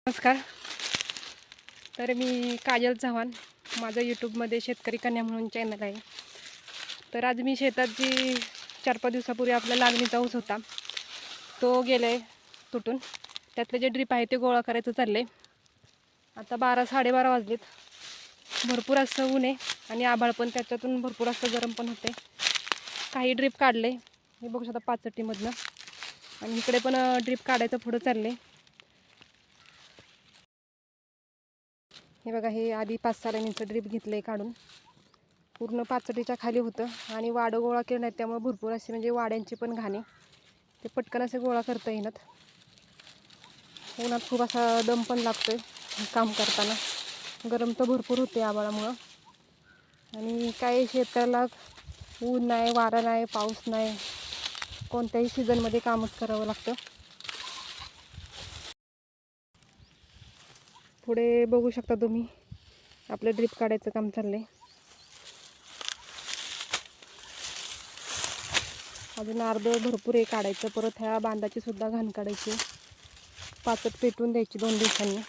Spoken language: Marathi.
नमस्कार. तर मी काजल चव्हाण, माझं यूट्यूबमध्ये शेतकरी कन्या म्हणून चॅनल आहे. तर आज मी शेतात जी 4-5 दिवसापूर्वी आपला लागणीचा ऊस होता तो गेले तुटून. त्यातले जे ड्रीप आहे ते गोळा करायचं चालले. आता 12-12:30 वाजलेत. भरपूर असं ऊन आहे आणि आभाळ पण, त्याच्यातून भरपूर असं गरम पण होते. काही ड्रीप काढले, हे बघू शकता पाचटीमधनं, आणि इकडे पण ड्रीप काढायचं पुढं चालले. हे बघा, हे आधी 5-6 लाईनीचं ड्रीप घेतलं आहे काढून. पूर्ण पाचटीच्या खाली होतं आणि वाडं गोळा केलं नाही, त्यामुळे भरपूर असे म्हणजे वाड्यांची पण घाणे ते पटकन असे गोळा करता येणार. उन्हात खूप असा दम पण लागतोय काम करताना, गरम तर भरपूर होते आभाळामुळं. आणि काय शेताला ऊन नाही, वारा नाही, पाऊस नाही, कोणत्याही सीझनमध्ये कामच करावं लागतं. पुढे बघू शकता तुम्ही, आपलं ड्रीप काढायचं काम चाललंय. अजून अर्ध भरपूर आहे काढायचं. परत ह्या बांधाची सुद्धा घाण काढायची, पाचट पेटवून द्यायची 2 दिवसांनी.